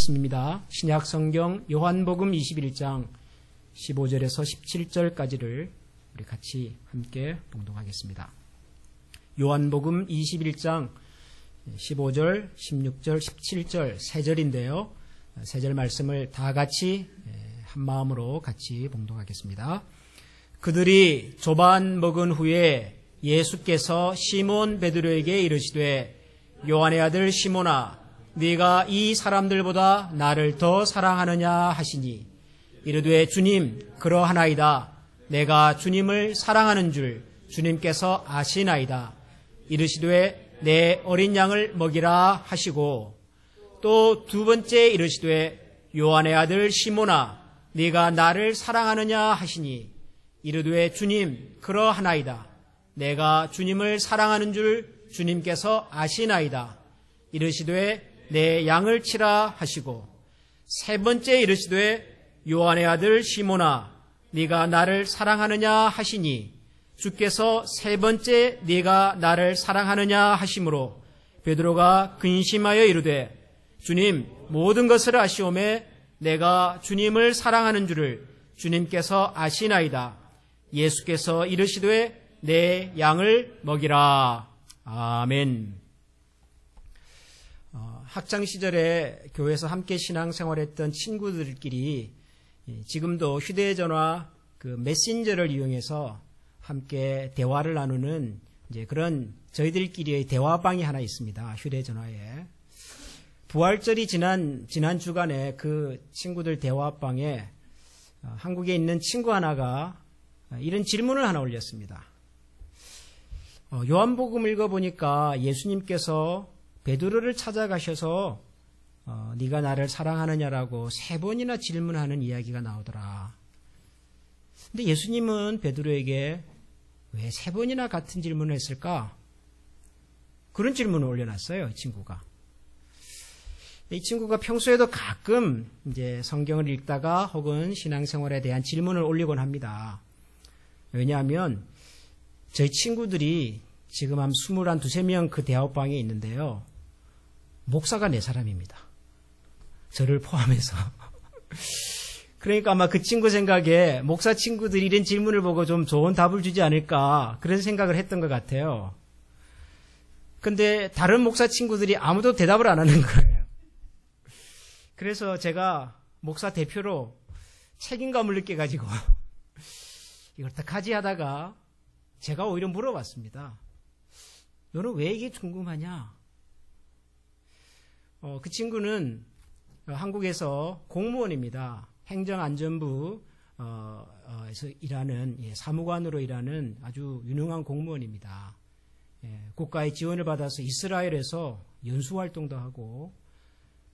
말씀입니다. 신약 성경 요한복음 21장 15절에서 17절까지를 우리 같이 함께 봉독하겠습니다. 요한복음 21장 15절, 16절, 17절 세 절인데요. 세 절 말씀을 다 같이 한 마음으로 같이 봉독하겠습니다. 그들이 조반 먹은 후에 예수께서 시몬 베드로에게 이르시되 요한의 아들 시몬아 네가 이 사람들보다 나를 더 사랑하느냐 하시니 이르되 주님 그러하나이다. 내가 주님을 사랑하는 줄 주님께서 아시나이다. 이르시되 내 어린 양을 먹이라 하시고 또 두 번째 이르시되 요한의 아들 시몬아 네가 나를 사랑하느냐 하시니 이르되 주님 그러하나이다. 내가 주님을 사랑하는 줄 주님께서 아시나이다. 이르시되 내 양을 치라 하시고 세 번째 이르시되 요한의 아들 시몬아 네가 나를 사랑하느냐 하시니 주께서 세 번째 네가 나를 사랑하느냐 하심으로 베드로가 근심하여 이르되 주님 모든 것을 아시오매 내가 주님을 사랑하는 줄을 주님께서 아시나이다. 예수께서 이르시되 내 양을 먹이라. 아멘. 학창시절에 교회에서 함께 신앙생활했던 친구들끼리 지금도 휴대전화 그 메신저를 이용해서 함께 대화를 나누는 이제 그런 저희들끼리의 대화방이 하나 있습니다. 휴대전화에. 부활절이 지난 주간에 그 친구들 대화방에 한국에 있는 친구 하나가 이런 질문을 하나 올렸습니다. 요한복음 읽어보니까 예수님께서 베드로를 찾아가셔서 네가 나를 사랑하느냐라고 세 번이나 질문하는 이야기가 나오더라. 근데 예수님은 베드로에게 왜 세 번이나 같은 질문을 했을까? 그런 질문을 올려놨어요, 이 친구가. 이 친구가 평소에도 가끔 이제 성경을 읽다가 혹은 신앙생활에 대한 질문을 올리곤 합니다. 왜냐하면 저희 친구들이 지금 한 21, 2명 그 대화방에 있는데요. 목사가 4사람입니다. 저를 포함해서. 그러니까 아마 그 친구 생각에 목사 친구들이 이런 질문을 보고 좀 좋은 답을 주지 않을까 그런 생각을 했던 것 같아요. 근데 다른 목사 친구들이 아무도 대답을 안 하는 거예요. 그래서 제가 목사 대표로 책임감을 느껴가지고 이걸 어떡하지 하다가 제가 오히려 물어봤습니다. 너는 왜 이게 궁금하냐? 그 친구는 한국에서 공무원입니다. 행정안전부에서 일하는 사무관으로 일하는 아주 유능한 공무원입니다. 국가의 지원을 받아서 이스라엘에서 연수활동도 하고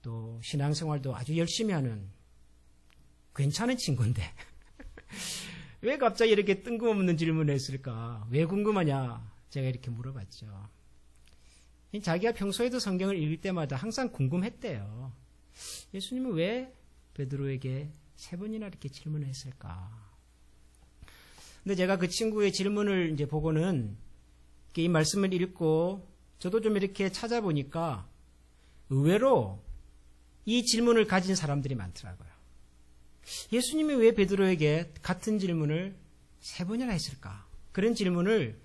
또 신앙생활도 아주 열심히 하는 괜찮은 친구인데 왜 갑자기 이렇게 뜬금없는 질문을 했을까? 왜 궁금하냐? 제가 이렇게 물어봤죠. 자기가 평소에도 성경을 읽을 때마다 항상 궁금했대요. 예수님은 왜 베드로에게 세 번이나 이렇게 질문을 했을까? 근데 제가 그 친구의 질문을 이제 보고는 이 말씀을 읽고 저도 좀 이렇게 찾아보니까 의외로 이 질문을 가진 사람들이 많더라고요. 예수님이 왜 베드로에게 같은 질문을 세 번이나 했을까? 그런 질문을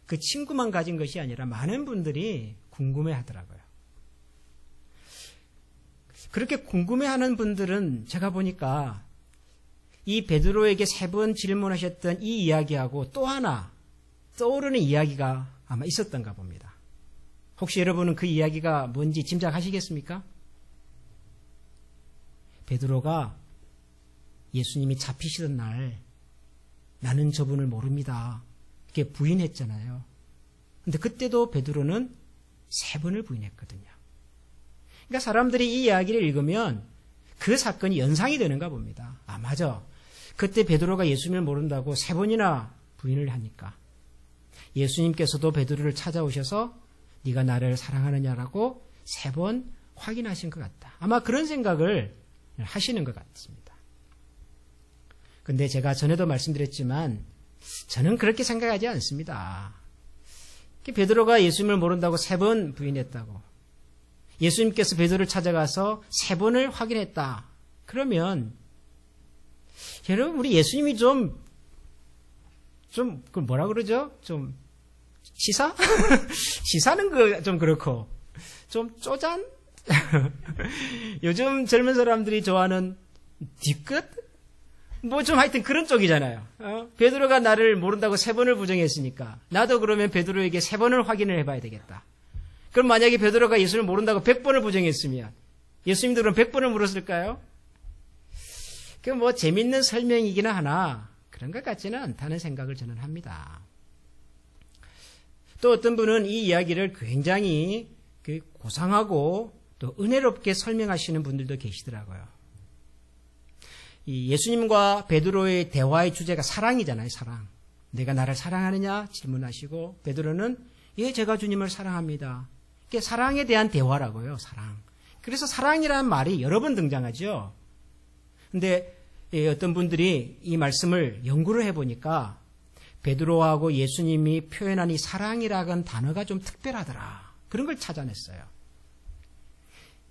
그 친구만 가진 것이 아니라 많은 분들이 궁금해하더라고요. 그렇게 궁금해하는 분들은 제가 보니까 이 베드로에게 세 번 질문하셨던 이 이야기하고 또 하나 떠오르는 이야기가 아마 있었던가 봅니다. 혹시 여러분은 그 이야기가 뭔지 짐작하시겠습니까? 베드로가 예수님이 잡히시던 날 나는 저분을 모릅니다. 이렇게 부인했잖아요. 근데 그때도 베드로는 세 번을 부인했거든요. 그러니까 사람들이 이 이야기를 읽으면 그 사건이 연상이 되는가 봅니다. 아, 맞아. 그때 베드로가 예수님을 모른다고 세 번이나 부인을 하니까 예수님께서도 베드로를 찾아오셔서 네가 나를 사랑하느냐라고 세 번 확인하신 것 같다. 아마 그런 생각을 하시는 것 같습니다. 근데 제가 전에도 말씀드렸지만 저는 그렇게 생각하지 않습니다. 베드로가 예수님을 모른다고 세 번 부인했다고 예수님께서 베드로를 찾아가서 3번을 확인했다. 그러면 여러분 우리 예수님이 좀 그 뭐라 그러죠? 좀 시사? 시사는 좀 그렇고 좀 쪼잔? 요즘 젊은 사람들이 좋아하는 뒤끝? 뭐 좀 하여튼 그런 쪽이잖아요. 베드로가 나를 모른다고 3번을 부정했으니까 나도 그러면 베드로에게 3번을 확인을 해봐야 되겠다. 그럼 만약에 베드로가 예수를 모른다고 100번을 부정했으면 예수님도 그럼 100번을 물었을까요? 그 뭐 재밌는 설명이기는 하나 그런 것 같지는 않다는 생각을 저는 합니다. 또 어떤 분은 이 이야기를 굉장히 고상하고 또 은혜롭게 설명하시는 분들도 계시더라고요. 이 예수님과 베드로의 대화의 주제가 사랑이잖아요. 사랑. 내가 나를 사랑하느냐 질문하시고 베드로는 예, 제가 주님을 사랑합니다. 이게 사랑에 대한 대화라고요. 사랑. 그래서 사랑이라는 말이 여러 번 등장하죠. 근데 어떤 분들이 이 말씀을 연구를 해보니까 베드로하고 예수님이 표현한 이 사랑이라는 단어가 좀 특별하더라. 그런 걸 찾아냈어요.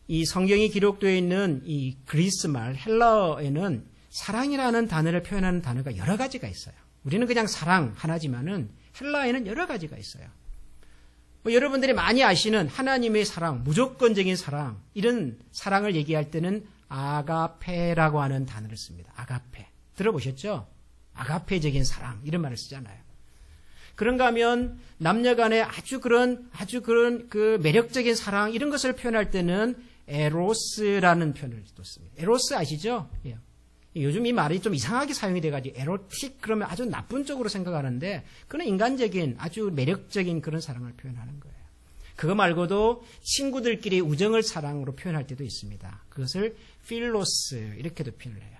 이 성경이 기록되어 있는 이 그리스 말 헬라어에는 사랑이라는 단어를 표현하는 단어가 여러 가지가 있어요. 우리는 그냥 사랑 하나지만은 헬라어에는 여러 가지가 있어요. 여러분들이 많이 아시는 하나님의 사랑, 무조건적인 사랑, 이런 사랑을 얘기할 때는 아가페라고 하는 단어를 씁니다. 아가페. 들어보셨죠? 아가페적인 사랑, 이런 말을 쓰잖아요. 그런가 하면 남녀 간의 아주 그런 그 매력적인 사랑, 이런 것을 표현할 때는 에로스라는 표현을 또 씁니다. 에로스 아시죠? 예. 요즘 이 말이 좀 이상하게 사용이 돼가지고 에로틱 그러면 아주 나쁜 쪽으로 생각하는데 그건 인간적인 아주 매력적인 그런 사랑을 표현하는 거예요. 그거 말고도 친구들끼리 우정을 사랑으로 표현할 때도 있습니다. 그것을 필로스 이렇게도 표현을 해요.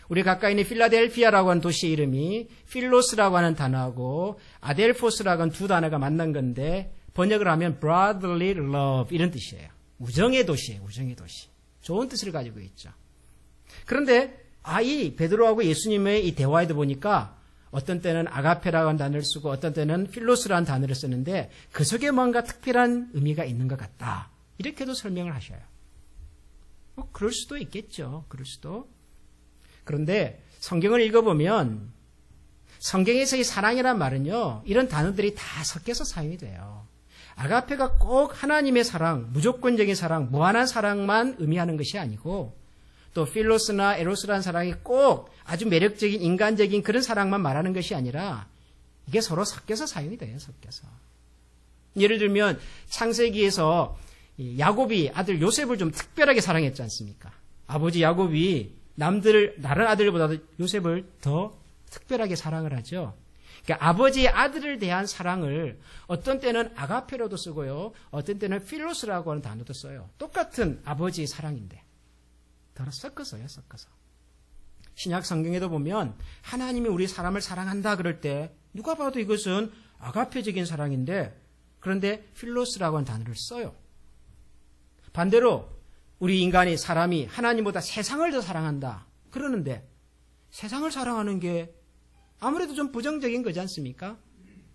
우리 가까이 있는 필라델피아라고 하는 도시의 이름이 필로스라고 하는 단어하고 아델포스라고 하는 두 단어가 만난 건데 번역을 하면 brotherly love 이런 뜻이에요. 우정의 도시예요. 우정의 도시. 좋은 뜻을 가지고 있죠. 그런데 이 베드로하고 예수님의 이 대화에도 보니까 어떤 때는 아가페라고 하는 단어를 쓰고 어떤 때는 필로스라는 단어를 쓰는데 그 속에 뭔가 특별한 의미가 있는 것 같다. 이렇게도 설명을 하셔요. 그럴 수도 있겠죠. 그럴 수도. 그런데 성경을 읽어보면 성경에서 이 사랑이란 말은요. 이런 단어들이 다 섞여서 사용이 돼요. 아가페가 꼭 하나님의 사랑, 무조건적인 사랑, 무한한 사랑만 의미하는 것이 아니고 또 필로스나 에로스라는 사랑이 꼭 아주 매력적인 인간적인 그런 사랑만 말하는 것이 아니라 이게 서로 섞여서 사용이 돼요. 섞여서. 예를 들면 창세기에서 야곱이 아들 요셉을 좀 특별하게 사랑했지 않습니까? 아버지 야곱이 다른 아들보다도 요셉을 더 특별하게 사랑을 하죠. 그러니까 아버지의 아들을 대한 사랑을 어떤 때는 아가페로도 쓰고요. 어떤 때는 필로스라고 하는 단어도 써요. 똑같은 아버지의 사랑인데. 더 섞어서요. 섞어서. 신약 성경에도 보면 하나님이 우리 사람을 사랑한다 그럴 때 누가 봐도 이것은 아가페적인 사랑인데 그런데 필로스라고 하는 단어를 써요. 반대로 우리 인간이 사람이 하나님보다 세상을 더 사랑한다. 그러는데 세상을 사랑하는 게 아무래도 좀 부정적인 거지 않습니까?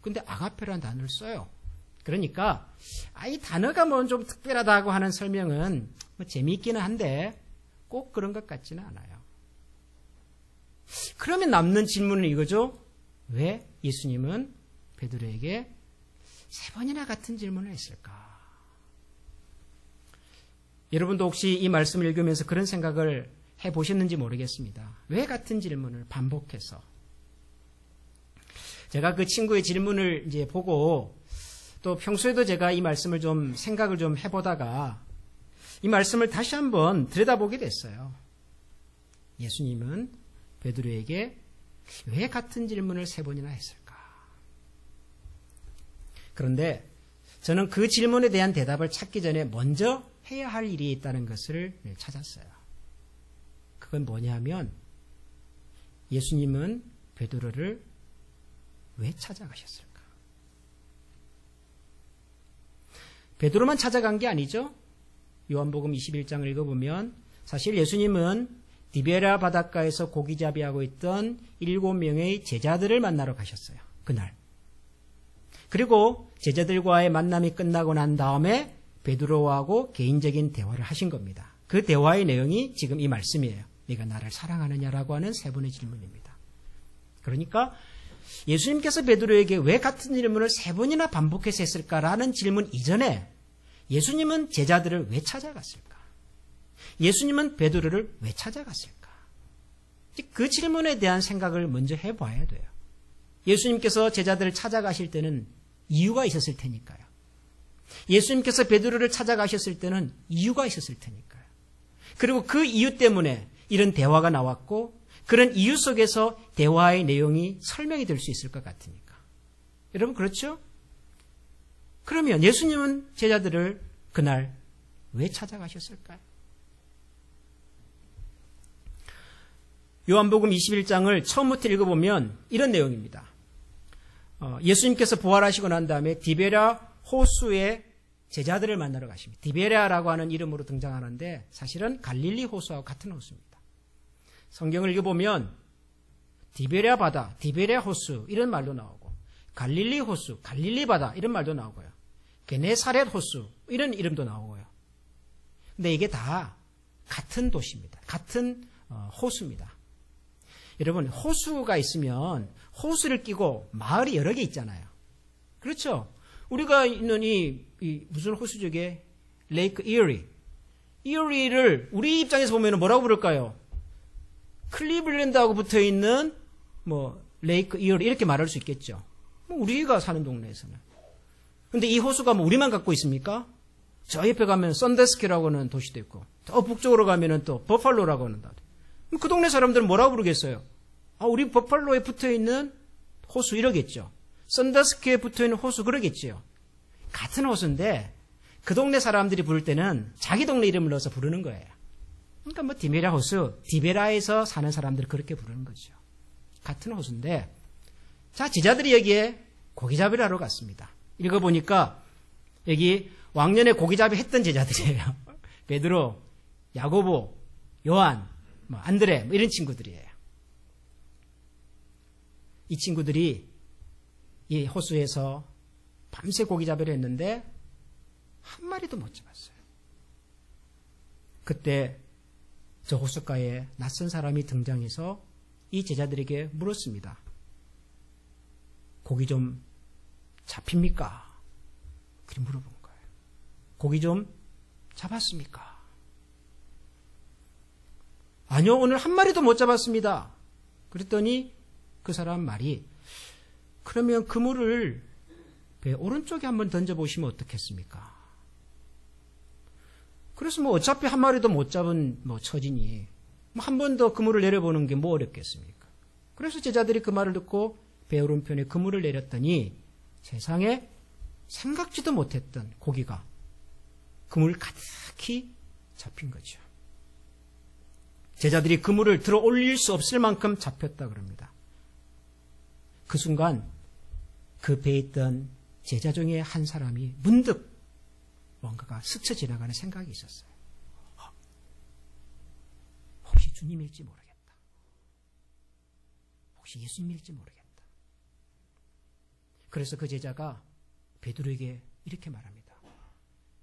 근데 아가페라는 단어를 써요. 그러니까 이 단어가 뭐 좀 특별하다고 하는 설명은 뭐 재미있기는 한데 꼭 그런 것 같지는 않아요. 그러면 남는 질문은 이거죠. 왜 예수님은 베드로에게 3번이나 같은 질문을 했을까? 여러분도 혹시 이 말씀을 읽으면서 그런 생각을 해보셨는지 모르겠습니다. 왜 같은 질문을 반복해서? 제가 그 친구의 질문을 이제 보고 또 평소에도 제가 이 말씀을 좀 생각을 좀 해보다가 이 말씀을 다시 한번 들여다보게 됐어요. 예수님은 베드로에게 왜 같은 질문을 3번이나 했을까? 그런데 저는 그 질문에 대한 대답을 찾기 전에 먼저 해야 할 일이 있다는 것을 찾았어요. 그건 뭐냐면 예수님은 베드로를 왜 찾아가셨을까? 베드로만 찾아간 게 아니죠. 요한복음 21장을 읽어보면 사실 예수님은 디베라 바닷가에서 고기잡이하고 있던 7명의 제자들을 만나러 가셨어요. 그날. 그리고 제자들과의 만남이 끝나고 난 다음에 베드로하고 개인적인 대화를 하신 겁니다. 그 대화의 내용이 지금 이 말씀이에요. 네가 나를 사랑하느냐라고 하는 세 번의 질문입니다. 그러니까 예수님께서 베드로에게 왜 같은 질문을 세 번이나 반복해서 했을까라는 질문 이전에 예수님은 제자들을 왜 찾아갔을까? 예수님은 베드로를 왜 찾아갔을까? 그 질문에 대한 생각을 먼저 해봐야 돼요. 예수님께서 제자들을 찾아가실 때는 이유가 있었을 테니까요. 예수님께서 베드로를 찾아가셨을 때는 이유가 있었을 테니까요. 그리고 그 이유 때문에 이런 대화가 나왔고 그런 이유 속에서 대화의 내용이 설명이 될 수 있을 것 같으니까. 여러분 그렇죠? 그러면 예수님은 제자들을 그날 왜 찾아가셨을까요? 요한복음 21장을 처음부터 읽어보면 이런 내용입니다. 예수님께서 부활하시고 난 다음에 디베랴 호수에 제자들을 만나러 가십니다. 디베랴라고 하는 이름으로 등장하는데 사실은 갈릴리 호수하고 같은 호수입니다. 성경을 읽어보면 디베랴 바다, 디베랴 호수 이런 말도 나오고 갈릴리 호수, 갈릴리 바다 이런 말도 나오고요. 게네사렛 호수 이런 이름도 나오고요. 근데 이게 다 같은 도시입니다. 같은 호수입니다. 여러분 호수가 있으면 호수를 끼고 마을이 여러 개 있잖아요. 그렇죠? 우리가 있는 이 무슨 호수 저게 레이크 이어리를 우리 입장에서 보면 뭐라고 부를까요? 클리블랜드하고 붙어 있는 뭐 레이크 이어리 이렇게 말할 수 있겠죠. 우리가 사는 동네에서는. 근데 이 호수가 뭐 우리만 갖고 있습니까? 저 옆에 가면 썬데스키라고 하는 도시도 있고 더 북쪽으로 가면은 또 버팔로라고 하는 나도. 그 동네 사람들은 뭐라고 부르겠어요? 우리 버팔로에 붙어있는 호수 이러겠죠. 썬더스키에 붙어있는 호수 그러겠지요. 같은 호수인데 그 동네 사람들이 부를 때는 자기 동네 이름을 넣어서 부르는 거예요. 그러니까 뭐 디베랴 호수, 디베라에서 사는 사람들이 그렇게 부르는 거죠. 같은 호수인데 자 제자들이 여기에 고기잡이를 하러 갔습니다. 읽어보니까 여기 왕년에 고기잡이 했던 제자들이에요. 베드로, 야고보, 요한, 안드레 이런 친구들이에요. 이 친구들이 이 호수에서 밤새 고기잡이를 했는데 한 마리도 못 잡았어요. 그때 저 호숫가에 낯선 사람이 등장해서 이 제자들에게 물었습니다. 고기 좀 잡힙니까? 그렇게 물어본 거예요. 고기 좀 잡았습니까? 아니요, 오늘 한 마리도 못 잡았습니다. 그랬더니 그 사람 말이 그러면 그물을 배 오른쪽에 한번 던져보시면 어떻겠습니까? 그래서 뭐 어차피 한 마리도 못 잡은 처지니 한 번 더 그물을 내려보는 게 뭐 어렵겠습니까? 그래서 제자들이 그 말을 듣고 배 오른편에 그물을 내렸더니 세상에 생각지도 못했던 고기가 그물 가득히 잡힌 거죠. 제자들이 그물을 들어 올릴 수 없을 만큼 잡혔다 그럽니다. 그 순간 그 배에 있던 제자 중에 한 사람이 문득 뭔가가 스쳐 지나가는 생각이 있었어요. 혹시 주님일지 모르겠다. 혹시 예수님일지 모르겠다. 그래서 그 제자가 베드로에게 이렇게 말합니다.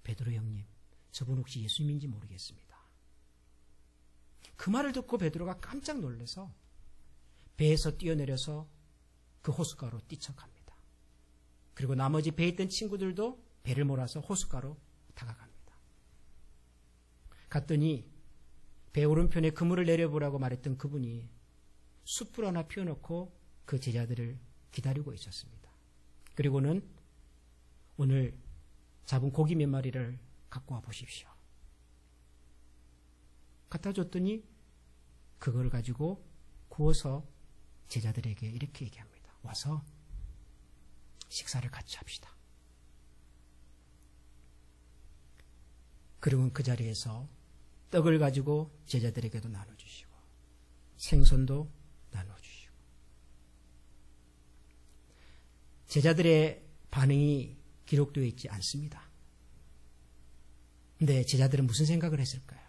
베드로 형님, 저분 혹시 예수님인지 모르겠습니다. 그 말을 듣고 베드로가 깜짝 놀라서 배에서 뛰어내려서 그 호숫가로 뛰쳐갑니다. 그리고 나머지 배에 있던 친구들도 배를 몰아서 호숫가로 다가갑니다. 갔더니 배 오른편에 그물을 내려보라고 말했던 그분이 숯불 하나 피워놓고 그 제자들을 기다리고 있었습니다. 그리고는 오늘 잡은 고기 몇 마리를 갖고 와 보십시오. 갖다 줬더니 그걸 가지고 구워서 제자들에게 이렇게 얘기합니다. 와서 식사를 같이 합시다. 그리고 그 자리에서 떡을 가지고 제자들에게도 나눠주시고 생선도 나눠주시고 제자들의 반응이 기록되어 있지 않습니다. 근데 제자들은 무슨 생각을 했을까요?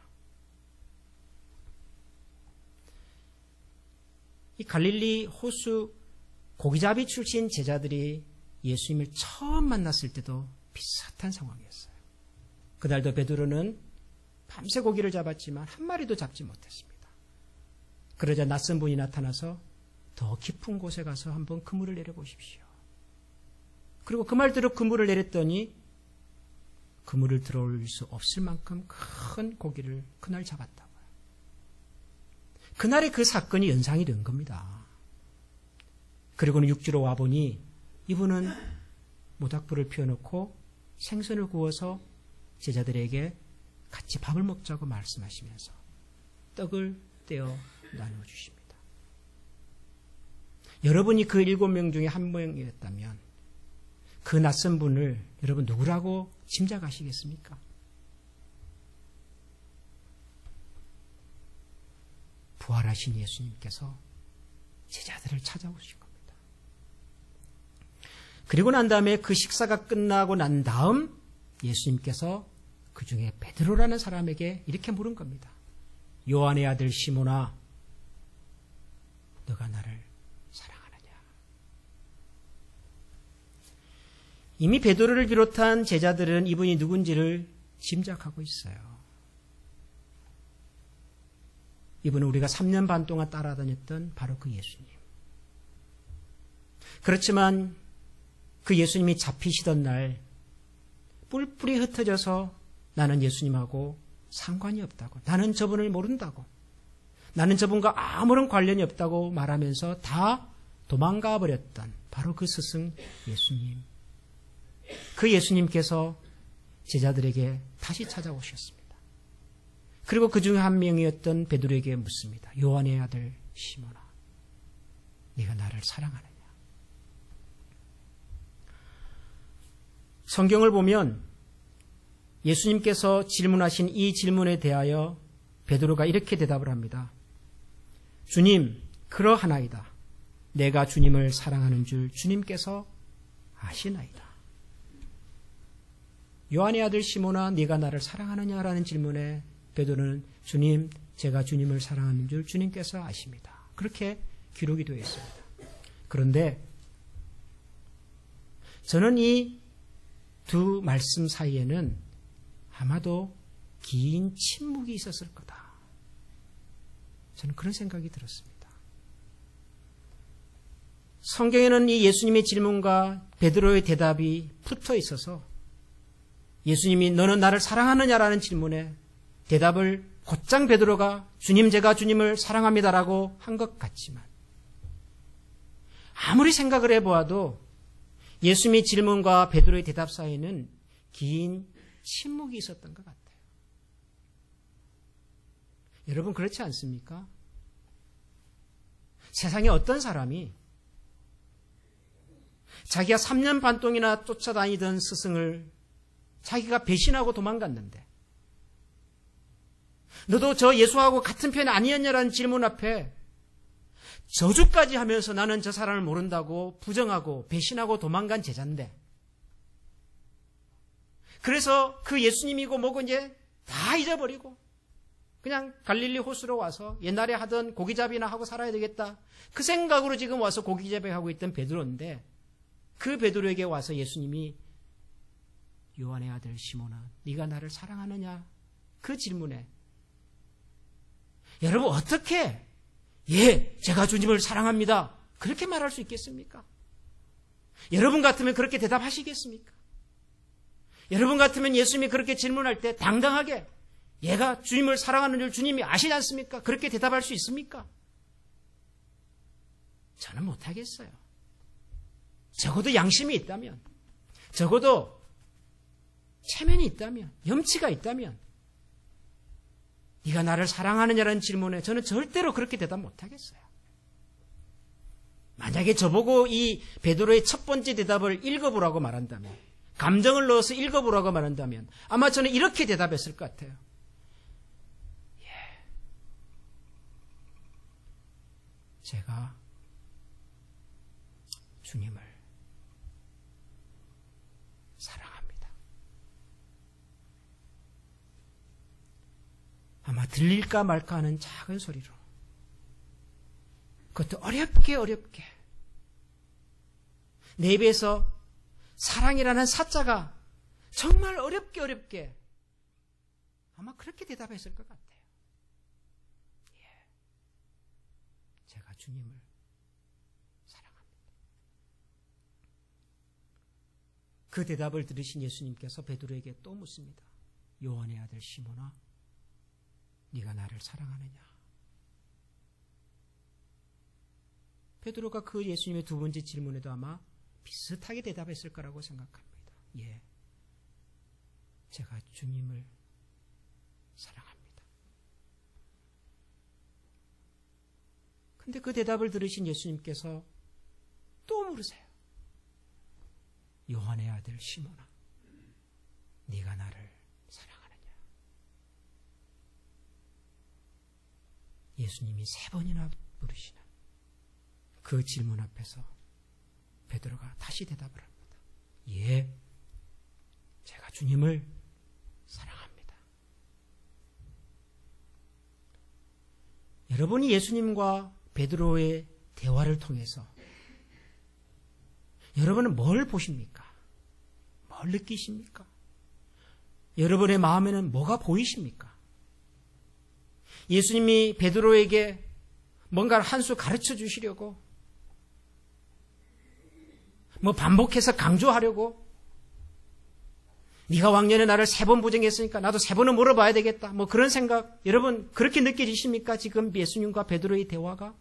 이 갈릴리 호수 고기잡이 출신 제자들이 예수님을 처음 만났을 때도 비슷한 상황이었어요. 그날도 베드로는 밤새 고기를 잡았지만 한 마리도 잡지 못했습니다. 그러자 낯선 분이 나타나서 더 깊은 곳에 가서 한번 그물을 내려보십시오. 그리고 그 말대로 그물을 내렸더니 그물을 들어올 수 없을 만큼 큰 고기를 그날 잡았다고요. 그날의 그 사건이 연상이 된 겁니다. 그리고는 육지로 와보니 이분은 모닥불을 피워놓고 생선을 구워서 제자들에게 같이 밥을 먹자고 말씀하시면서 떡을 떼어 나누어주십니다. 여러분이 그 7명 중에 한 명이었다면 그 낯선 분을 여러분 누구라고 짐작하시겠습니까? 부활하신 예수님께서 제자들을 찾아오신 겁니다. 그리고 난 다음에 그 식사가 끝나고 난 다음 예수님께서 그 중에 베드로라는 사람에게 이렇게 물은 겁니다. 요한의 아들 시몬아, 너가 나를 사랑하느냐? 이미 베드로를 비롯한 제자들은 이분이 누군지를 짐작하고 있어요. 이분은 우리가 3년 반 동안 따라다녔던 바로 그 예수님. 그렇지만 그 예수님이 잡히시던 날 뿔뿔이 흩어져서 나는 예수님하고 상관이 없다고, 나는 저분을 모른다고, 나는 저분과 아무런 관련이 없다고 말하면서 다 도망가 버렸던 바로 그 스승 예수님. 그 예수님께서 제자들에게 다시 찾아오셨습니다. 그리고 그 중에 한 명이었던 베드로에게 묻습니다. 요한의 아들 시몬아, 네가 나를 사랑하느냐? 성경을 보면 예수님께서 질문하신 이 질문에 대하여 베드로가 이렇게 대답을 합니다. 주님, 그러하나이다. 내가 주님을 사랑하는 줄 주님께서 아시나이다. 요한의 아들 시몬아, 네가 나를 사랑하느냐라는 질문에 베드로는 주님, 제가 주님을 사랑하는 줄 주님께서 아십니다. 그렇게 기록이 되어 있습니다. 그런데 저는 이 두 말씀 사이에는 아마도 긴 침묵이 있었을 거다. 저는 그런 생각이 들었습니다. 성경에는 이 예수님의 질문과 베드로의 대답이 붙어 있어서 예수님이 너는 나를 사랑하느냐라는 질문에 대답을 곧장 베드로가 주님, 제가 주님을 사랑합니다라고 한 것 같지만 아무리 생각을 해보아도 예수님의 질문과 베드로의 대답 사이에는 긴 침묵이 있었던 것 같아요. 여러분 그렇지 않습니까? 세상에 어떤 사람이 자기가 3년 반 동이나 쫓아다니던 스승을 자기가 배신하고 도망갔는데 너도 저 예수하고 같은 편 아니었냐라는 질문 앞에 저주까지 하면서 나는 저 사람을 모른다고 부정하고 배신하고 도망간 제자인데 그래서 그 예수님이고 뭐고 이제 다 잊어버리고 그냥 갈릴리 호수로 와서 옛날에 하던 고기잡이나 하고 살아야 되겠다. 그 생각으로 지금 와서 고기잡이 하고 있던 베드로인데 그 베드로에게 와서 예수님이 요한의 아들 시몬아, 네가 나를 사랑하느냐? 그 질문에 여러분 어떻게 예, 제가 주님을 사랑합니다. 그렇게 말할 수 있겠습니까? 여러분 같으면 그렇게 대답하시겠습니까? 여러분 같으면 예수님이 그렇게 질문할 때 당당하게 얘가 주님을 사랑하는 줄 주님이 아시지 않습니까? 그렇게 대답할 수 있습니까? 저는 못하겠어요. 적어도 양심이 있다면, 적어도 체면이 있다면, 염치가 있다면 네가 나를 사랑하느냐라는 질문에 저는 절대로 그렇게 대답 못하겠어요. 만약에 저보고 이 베드로의 첫 번째 대답을 읽어보라고 말한다면, 감정을 넣어서 읽어보라고 말한다면 아마 저는 이렇게 대답했을 것 같아요. 예, 제가 주님을 사랑합니다. 아마 들릴까 말까 하는 작은 소리로 그것도 어렵게 내 입에서 사랑이라는 사자가 정말 어렵게 아마 그렇게 대답했을 것 같아요. 예, 제가 주님을 사랑합니다. 그 대답을 들으신 예수님께서 베드로에게 또 묻습니다. 요한의 아들 시몬아, 네가 나를 사랑하느냐? 베드로가 그 예수님의 두 번째 질문에도 아마 비슷하게 대답했을 거라고 생각합니다. 예, 제가 주님을 사랑합니다. 근데 그 대답을 들으신 예수님께서 또 물으세요. 요한의 아들 시몬아, 네가 나를 사랑하느냐? 예수님이 세 번이나 물으시는 그 질문 앞에서 베드로가 다시 대답을 합니다. 예, 제가 주님을 사랑합니다. 여러분이 예수님과 베드로의 대화를 통해서 여러분은 뭘 보십니까? 뭘 느끼십니까? 여러분의 마음에는 뭐가 보이십니까? 예수님이 베드로에게 뭔가를 한 수 가르쳐 주시려고, 반복해서 강조하려고, 네가 왕년에 나를 3번 부정했으니까 나도 3번은 물어봐야 되겠다, 그런 생각, 여러분 그렇게 느껴지십니까? 지금 예수님과 베드로의 대화가?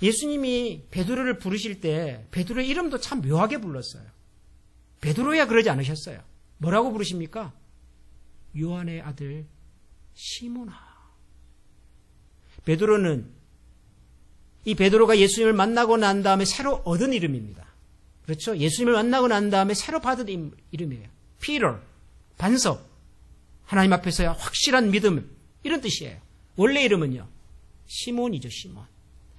예수님이 베드로를 부르실 때 베드로의 이름도 참 묘하게 불렀어요. 베드로야 그러지 않으셨어요. 뭐라고 부르십니까? 요한의 아들 시몬아. 베드로는 이 베드로가 예수님을 만나고 난 다음에 새로 얻은 이름입니다. 그렇죠? 예수님을 만나고 난 다음에 새로 받은 이름이에요. 피터, 반석, 하나님 앞에서야 확실한 믿음, 이런 뜻이에요. 원래 이름은요, 시몬이죠. 시몬.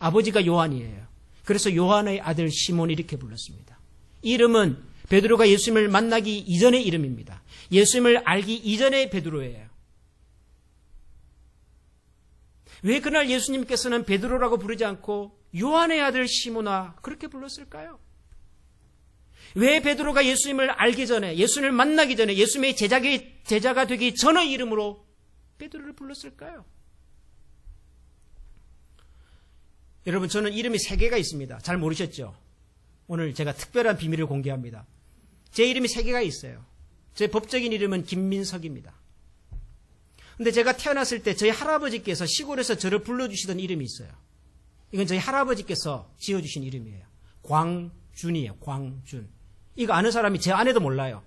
아버지가 요한이에요. 그래서 요한의 아들 시몬, 이렇게 불렀습니다. 이 이름은 베드로가 예수님을 만나기 이전의 이름입니다. 예수님을 알기 이전의 베드로예요. 왜 그날 예수님께서는 베드로라고 부르지 않고 요한의 아들 시몬아 그렇게 불렀을까요? 왜 베드로가 예수님을 알기 전에, 예수님을 만나기 전에, 예수님의 제자가 되기 전의 이름으로 베드로를 불렀을까요? 여러분, 저는 이름이 3개가 있습니다. 잘 모르셨죠? 오늘 제가 특별한 비밀을 공개합니다. 제 이름이 3개가 있어요. 제 법적인 이름은 김민석입니다. 근데 제가 태어났을 때 저희 할아버지께서 시골에서 저를 불러주시던 이름이 있어요. 이건 저희 할아버지께서 지어주신 이름이에요. 광준이에요. 광준. 이거 아는 사람이 제 아내도 몰라요.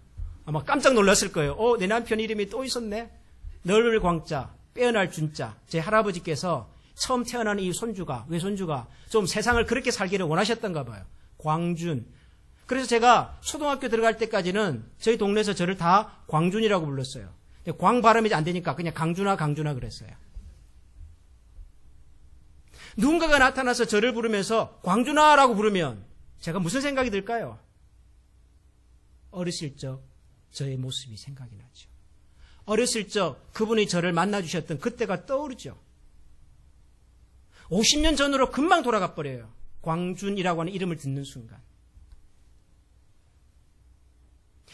아마 깜짝 놀랐을 거예요. 내 남편 이름이 또 있었네. 널을 광자, 빼어날 준자. 제 할아버지께서 처음 태어난 이 외손주가 좀 세상을 그렇게 살기를 원하셨던가 봐요. 광준. 그래서 제가 초등학교 들어갈 때까지는 저희 동네에서 저를 다 광준이라고 불렀어요. 광 발음이 안 되니까 그냥 강준아 그랬어요. 누군가가 나타나서 저를 부르면서 광준아라고 부르면 제가 무슨 생각이 들까요? 어렸을 적 저의 모습이 생각이 나죠. 어렸을 적 그분이 저를 만나주셨던 그때가 떠오르죠. 50년 전으로 금방 돌아가 버려요. 광준이라고 하는 이름을 듣는 순간.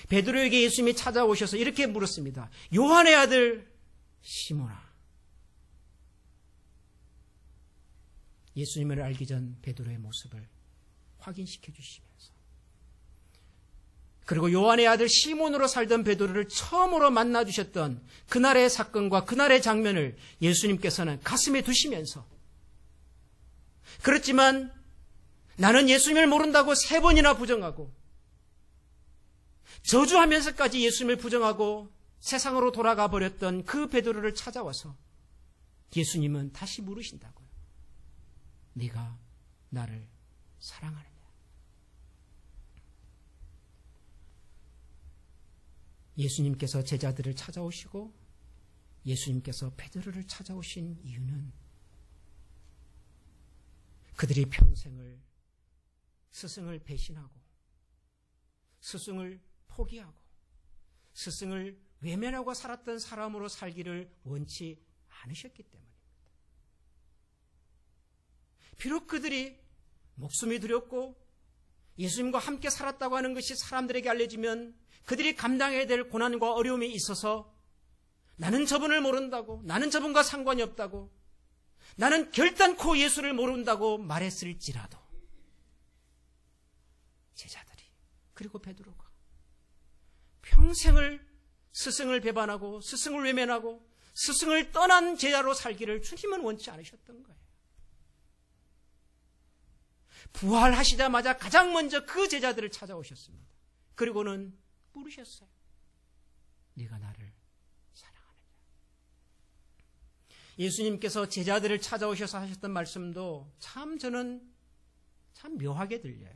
베드로에게 예수님이 찾아오셔서 이렇게 물었습니다. 요한의 아들 시몬아. 예수님을 알기 전 베드로의 모습을 확인시켜 주시면서, 그리고 요한의 아들 시몬으로 살던 베드로를 처음으로 만나주셨던 그날의 사건과 그날의 장면을 예수님께서는 가슴에 두시면서, 그렇지만 나는 예수님을 모른다고 3번이나 부정하고 저주하면서까지 예수님을 부정하고 세상으로 돌아가 버렸던 그 베드로를 찾아와서 예수님은 다시 물으신다고요. 네가 나를 사랑하느냐? 예수님께서 제자들을 찾아오시고 예수님께서 베드로를 찾아오신 이유는 그들이 평생을 스승을 배신하고 스승을 포기하고 스승을 외면하고 살았던 사람으로 살기를 원치 않으셨기 때문입니다. 비록 그들이 목숨이 두렵고 예수님과 함께 살았다고 하는 것이 사람들에게 알려지면 그들이 감당해야 될 고난과 어려움이 있어서 나는 저분을 모른다고, 나는 저분과 상관이 없다고, 나는 결단코 예수를 모른다고 말했을지라도 제자들이, 그리고 베드로가 평생을 스승을 배반하고 스승을 외면하고 스승을 떠난 제자로 살기를 주님은 원치 않으셨던 거예요. 부활하시자마자 가장 먼저 그 제자들을 찾아오셨습니다. 그리고는 물으셨어요. 네가 나를 사랑하느냐? 예수님께서 제자들을 찾아오셔서 하셨던 말씀도 저는 참 묘하게 들려요.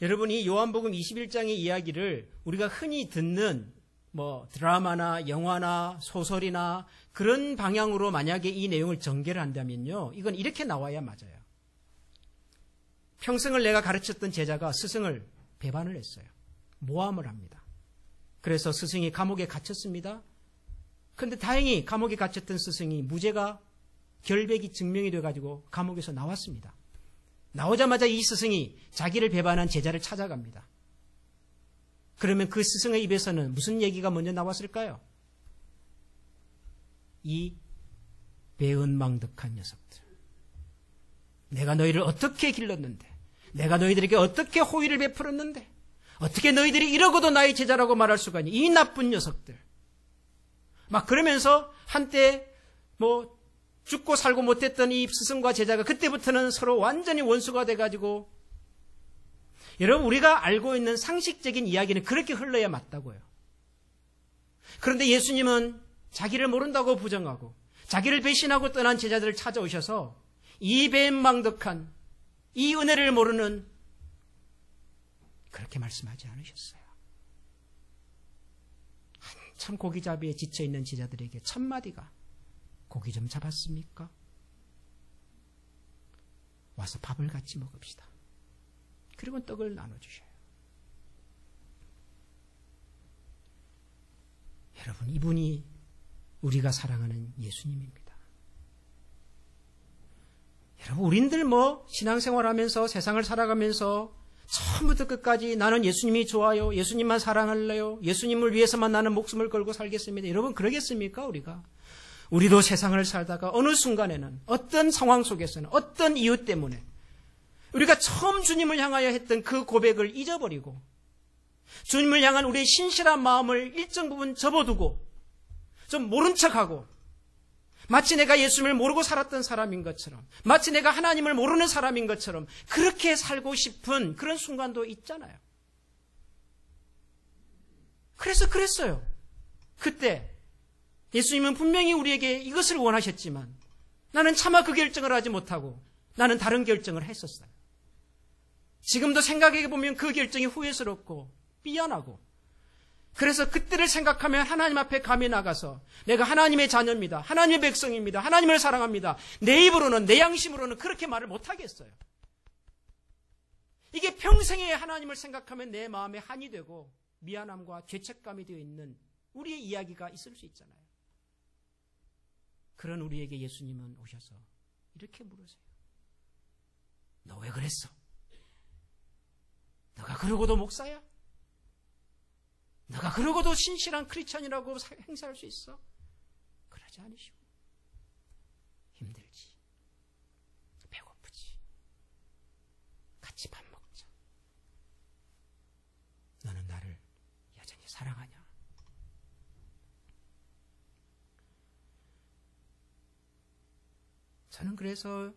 여러분이 요한복음 21장의 이야기를 우리가 흔히 듣는 드라마나 영화나 소설이나 그런 방향으로 만약에 이 내용을 전개를 한다면요, 이건 이렇게 나와야 맞아요. 평생을 내가 가르쳤던 제자가 스승을 배반을 했어요. 모함을 합니다. 그래서 스승이 감옥에 갇혔습니다. 그런데 다행히 감옥에 갇혔던 스승이 무죄가 결백이 증명이 돼가지고 감옥에서 나왔습니다. 나오자마자 이 스승이 자기를 배반한 제자를 찾아갑니다. 그러면 그 스승의 입에서는 무슨 얘기가 먼저 나왔을까요? 이 배은망덕한 녀석들. 내가 너희를 어떻게 길렀는데, 내가 너희들에게 어떻게 호의를 베풀었는데, 어떻게 너희들이 이러고도 나의 제자라고 말할 수가 있니? 이 나쁜 녀석들. 막 그러면서 한때 죽고 살고 못했던 이 스승과 제자가 그때부터는 서로 완전히 원수가 돼가지고, 여러분, 우리가 알고 있는 상식적인 이야기는 그렇게 흘러야 맞다고요. 그런데 예수님은 자기를 모른다고 부정하고 자기를 배신하고 떠난 제자들을 찾아오셔서 이 배은망덕한, 이 은혜를 모르는, 그렇게 말씀하지 않으셨어요. 한참 고기잡이에 지쳐있는 제자들에게 첫 마디가 고기 좀 잡았습니까? 와서 밥을 같이 먹읍시다. 그리고 떡을 나눠주셔요. 여러분, 이분이 우리가 사랑하는 예수님입니다. 여러분, 우린들 신앙생활하면서 세상을 살아가면서 처음부터 끝까지 나는 예수님이 좋아요, 예수님만 사랑할래요, 예수님을 위해서만 나는 목숨을 걸고 살겠습니다. 여러분, 그러겠습니까? 우리도 세상을 살다가 어느 순간에는 어떤 상황 속에서는 어떤 이유 때문에 우리가 처음 주님을 향하여 했던 그 고백을 잊어버리고 주님을 향한 우리의 신실한 마음을 일정 부분 접어두고 좀 모른 척하고 마치 내가 예수님을 모르고 살았던 사람인 것처럼, 마치 내가 하나님을 모르는 사람인 것처럼 그렇게 살고 싶은 그런 순간도 있잖아요. 그래서 그랬어요. 그때 예수님은 분명히 우리에게 이것을 원하셨지만 나는 차마 그 결정을 하지 못하고 나는 다른 결정을 했었어요. 지금도 생각해보면 그 결정이 후회스럽고 미안하고, 그래서 그때를 생각하면 하나님 앞에 감히 나가서 내가 하나님의 자녀입니다, 하나님의 백성입니다, 하나님을 사랑합니다, 내 입으로는, 내 양심으로는 그렇게 말을 못하겠어요. 이게 평생에 하나님을 생각하면 내 마음에 한이 되고 미안함과 죄책감이 되어 있는 우리의 이야기가 있을 수 있잖아요. 그런 우리에게 예수님은 오셔서 이렇게 물으세요. 너 왜 그랬어? 너가 그러고도 목사야? 너가 그러고도 신실한 크리스천이라고 행사할 수 있어? 그러지 않으시고, 힘들지, 배고프지, 같이 밥 먹자. 너는 나를 여전히 사랑하냐? 저는 그래서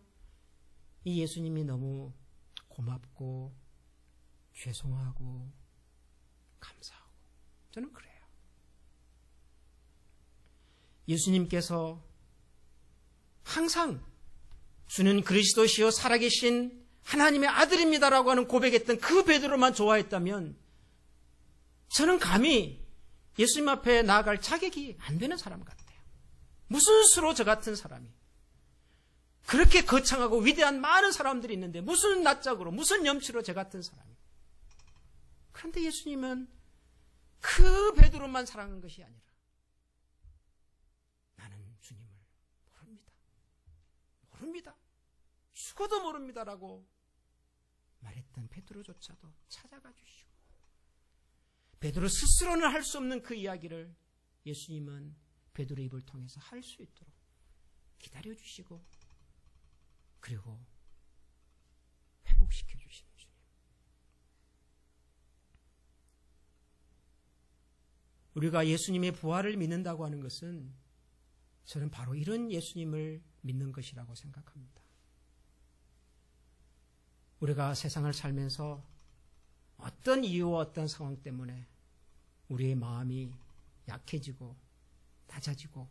이 예수님이 너무 고맙고 죄송하고 감사하고, 저는 그래요. 예수님께서 항상 주는 그리스도시요 살아계신 하나님의 아들입니다라고 하는 고백했던 그 베드로만 좋아했다면 저는 감히 예수님 앞에 나아갈 자격이 안 되는 사람 같아요. 무슨 수로 저 같은 사람이, 그렇게 거창하고 위대한 많은 사람들이 있는데 무슨 낯짝으로, 무슨 염치로 저 같은 사람이. 그런데 예수님은 그 베드로만 사랑한 것이 아니라 나는 주님을 모릅니다, 죽어도 모릅니다라고 말했던 베드로조차도 찾아가 주시고 베드로 스스로는 할 수 없는 그 이야기를 예수님은 베드로의 입을 통해서 할 수 있도록 기다려주시고 그리고 회복시켜 주시는 주님. 우리가 예수님의 부활을 믿는다고 하는 것은 저는 바로 이런 예수님을 믿는 것이라고 생각합니다. 우리가 세상을 살면서 어떤 이유와 어떤 상황 때문에 우리의 마음이 약해지고 낮아지고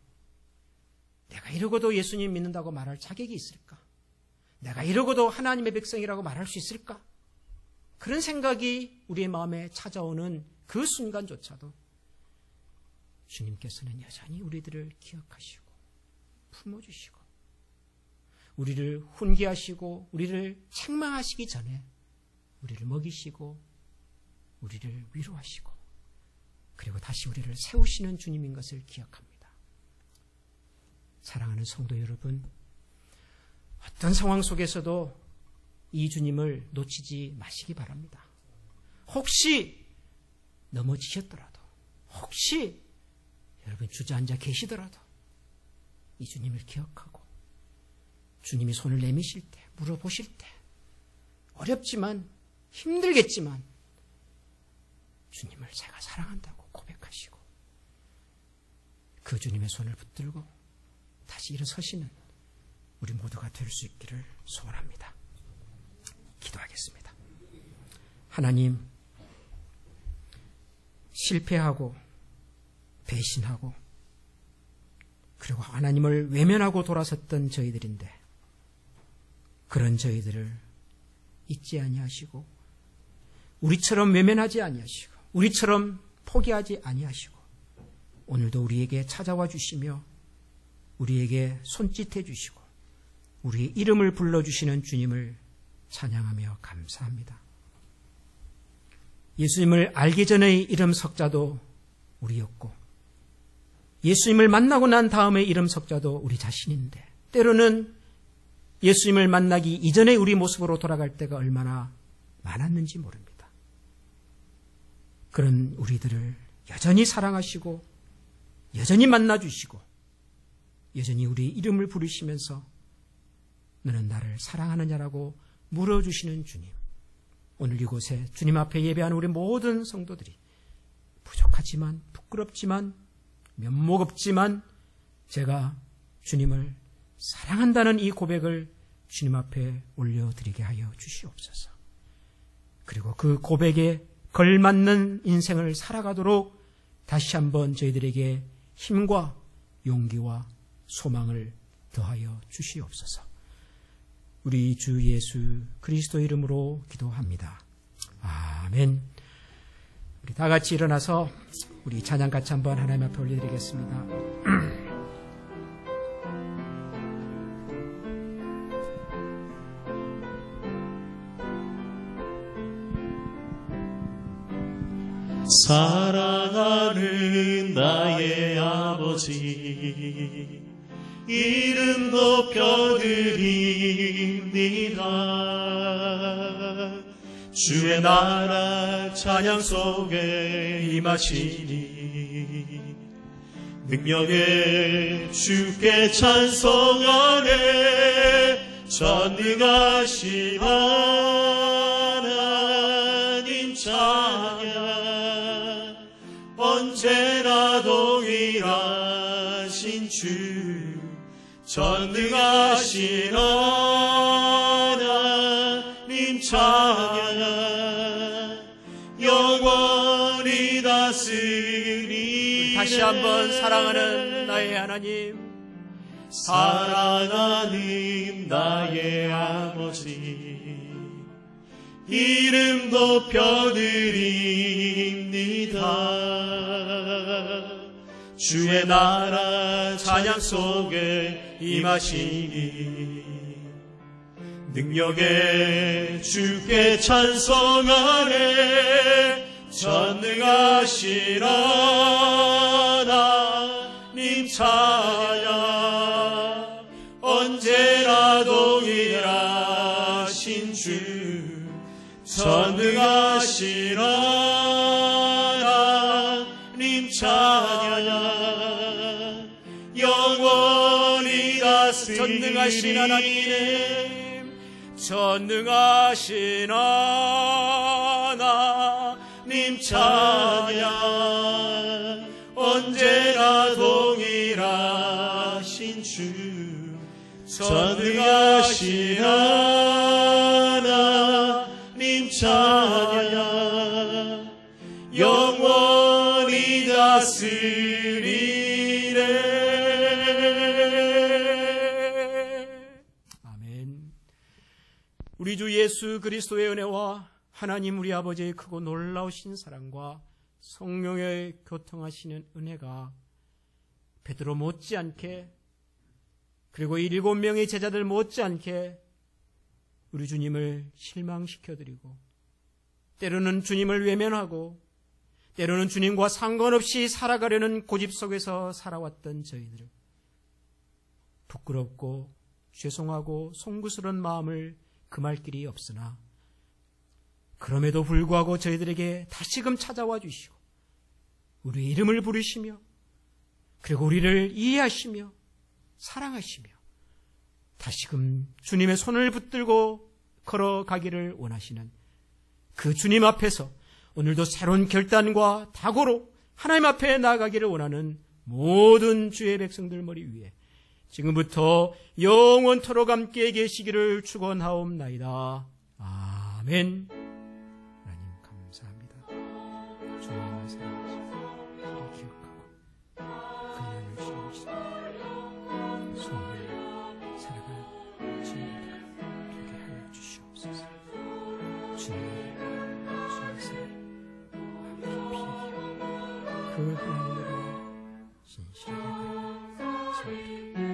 내가 이러고도 예수님 믿는다고 말할 자격이 있을까? 내가 이러고도 하나님의 백성이라고 말할 수 있을까? 그런 생각이 우리의 마음에 찾아오는 그 순간조차도 주님께서는 여전히 우리들을 기억하시고 품어주시고 우리를 훈계하시고 우리를 책망하시기 전에 우리를 먹이시고 우리를 위로하시고 그리고 다시 우리를 세우시는 주님인 것을 기억합니다. 사랑하는 성도 여러분, 어떤 상황 속에서도 이 주님을 놓치지 마시기 바랍니다. 혹시 넘어지셨더라도, 혹시 여러분 주저앉아 계시더라도 이 주님을 기억하고 주님이 손을 내미실 때, 물어보실 때 어렵지만 힘들겠지만 주님을 제가 사랑한다고 고백하시고 그 주님의 손을 붙들고 다시 일어서시는 우리 모두가 될 수 있기를 소원합니다. 기도하겠습니다. 하나님, 실패하고 배신하고 그리고 하나님을 외면하고 돌아섰던 저희들인데 그런 저희들을 잊지 아니하시고 우리처럼 외면하지 아니하시고 우리처럼 포기하지 아니하시고 오늘도 우리에게 찾아와 주시며 우리에게 손짓해 주시고 우리의 이름을 불러주시는 주님을 찬양하며 감사합니다. 예수님을 알기 전의 이름 석자도 우리였고 예수님을 만나고 난 다음의 이름 석자도 우리 자신인데 때로는 예수님을 만나기 이전의 우리 모습으로 돌아갈 때가 얼마나 많았는지 모릅니다. 그런 우리들을 여전히 사랑하시고 여전히 만나주시고 여전히 우리 이름을 부르시면서 너는 나를 사랑하느냐라고 물어주시는 주님, 오늘 이곳에 주님 앞에 예배하는 우리 모든 성도들이 부족하지만 부끄럽지만 면목 없지만 제가 주님을 사랑한다는 이 고백을 주님 앞에 올려드리게 하여 주시옵소서. 그리고 그 고백에 걸맞는 인생을 살아가도록 다시 한번 저희들에게 힘과 용기와 소망을 더하여 주시옵소서. 우리 주 예수 그리스도 이름으로 기도합니다. 아멘. 우리 다 같이 일어나서 우리 찬양 같이 한번 하나님 앞에 올려드리겠습니다. 사랑하는 나의 아버지, 이름 높여드립니다. 주의 나라 찬양 속에 임하시니 능력에 주께 찬송하네. 전능하신 하나님 찬양, 언제나 동일하신 주, 전능하신 하나님 찬양, 영원히 다스리네. 다시 한번 사랑하는 나의 하나님, 사랑하는 나의 아버지, 이름 높여드립니다. 주의 나라 찬양 속에 임하시니 능력에 주께 찬송하네. 전능하신 하나님 찬양, 언제나 동일하신 주, 전능하신 하나님 다스리니 전능하신 하나님, 전능하신 하나님 찬양. 언제나 동일하신 주, 전능하신 하나님 찬양. 영원히 다스리네. 아멘. 우리 주 예수 그리스도의 은혜와 하나님 우리 아버지의 크고 놀라우신 사랑과 성령의 교통하시는 은혜가 베드로 못지않게, 그리고 7명의 제자들 못지않게 우리 주님을 실망시켜드리고, 때로는 주님을 외면하고, 때로는 주님과 상관없이 살아가려는 고집 속에서 살아왔던 저희들, 부끄럽고 죄송하고 송구스러운 마음을 금할 길이 없으나, 그럼에도 불구하고 저희들에게 다시금 찾아와 주시고 우리의 이름을 부르시며, 그리고 우리를 이해하시며 사랑하시며 다시금 주님의 손을 붙들고 걸어가기를 원하시는 그 주님 앞에서 오늘도 새로운 결단과 각오로 하나님 앞에 나아가기를 원하는 모든 주의 백성들 머리 위에 지금부터 영원토록 함께 계시기를 축원하옵나이다. 아멘. 하나님 감사합니다. 주님의 사랑하시고 우리 기억하고 그날을 신으시고 소원을 살아갈 주님과 되게 하여 주시옵소서. 주님의 사랑 함께 피하여 그 하나님으로 진실하게 걸어가